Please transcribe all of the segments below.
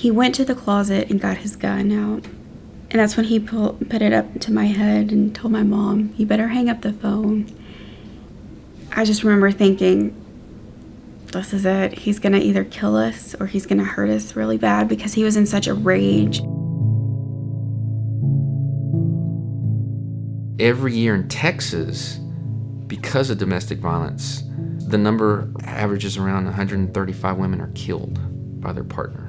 He went to the closet and got his gun out. And that's when he put it up to my head and told my mom, "You better hang up the phone." I just remember thinking, this is it. He's going to either kill us or he's going to hurt us really bad, because he was in such a rage. Every year in Texas, because of domestic violence, the number averages around 135 women are killed by their partner.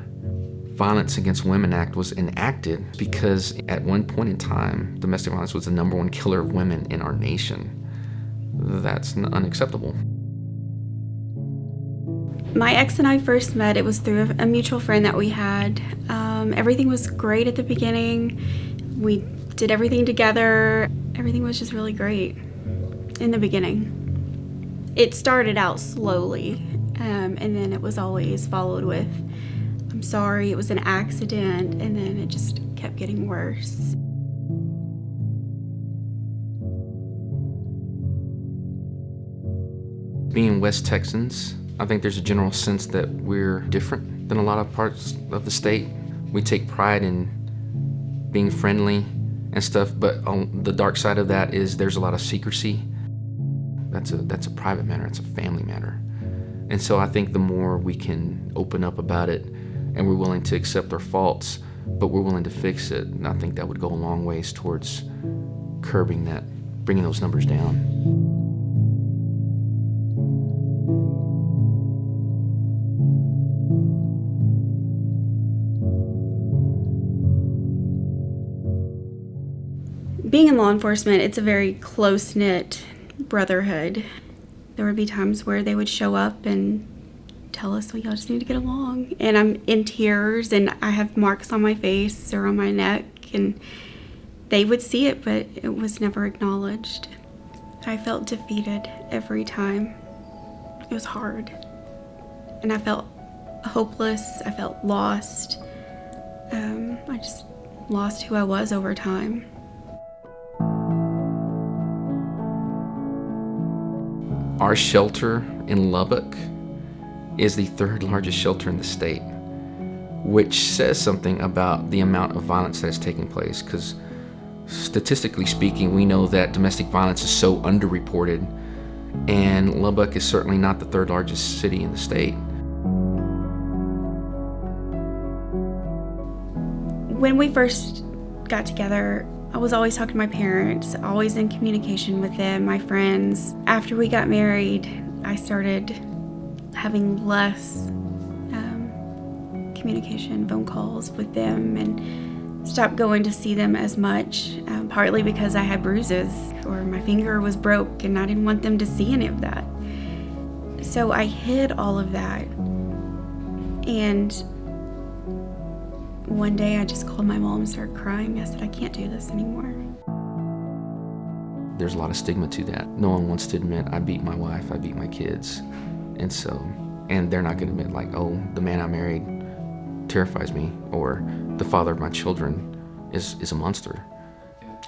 Violence Against Women Act was enacted because at one point in time, domestic violence was the number one killer of women in our nation. That's unacceptable. My ex and I first met, it was through a mutual friend that we had. Everything was great at the beginning. We did everything together. Everything was just really great in the beginning. It started out slowly, and then it was always followed with, "I'm sorry, it was an accident," and then it just kept getting worse. Being West Texans, I think there's a general sense that we're different than a lot of parts of the state. We take pride in being friendly and stuff, but on the dark side of that is there's a lot of secrecy. That's a private matter, it's a family matter. And so I think the more we can open up about it, and we're willing to accept our faults, but we're willing to fix it, and I think that would go a long ways towards curbing that, bringing those numbers down. Being in law enforcement, it's a very close-knit brotherhood. There would be times where they would show up and tell us, "Well, y'all just need to get along." And I'm in tears and I have marks on my face or on my neck, and they would see it, but it was never acknowledged. I felt defeated every time. It was hard. And I felt hopeless. I felt lost. I just lost who I was over time. Our shelter in Lubbock is the third largest shelter in the state, which says something about the amount of violence that is taking place, because statistically speaking, we know that domestic violence is so underreported, and Lubbock is certainly not the third largest city in the state. When we first got together, I was always talking to my parents, always in communication with them, my friends. After we got married, I started having less communication, phone calls with them, and stopped going to see them as much, partly because I had bruises or my finger was broke and I didn't want them to see any of that. So I hid all of that. And one day I just called my mom and started crying. I said, "I can't do this anymore." There's a lot of stigma to that. No one wants to admit, I beat my wife, I beat my kids. And they're not gonna admit like, "Oh, the man I married terrifies me," or "the father of my children is a monster."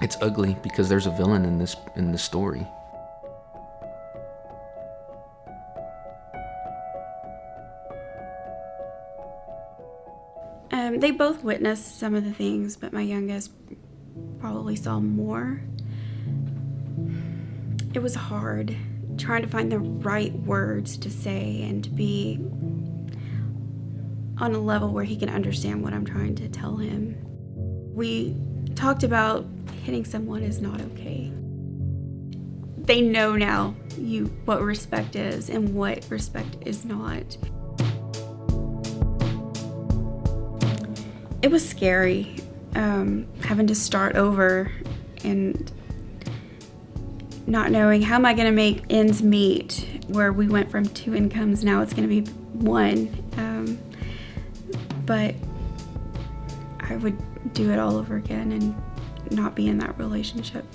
It's ugly because there's a villain in this story. They both witnessed some of the things, but my youngest probably saw more. It was hard trying to find the right words to say and to be on a level where he can understand what I'm trying to tell him. We talked about hitting someone is not okay. They know now what respect is and what respect is not. It was scary, having to start over and not knowing how am I going to make ends meet, where we went from 2 incomes, now it's going to be 1. But I would do it all over again and not be in that relationship.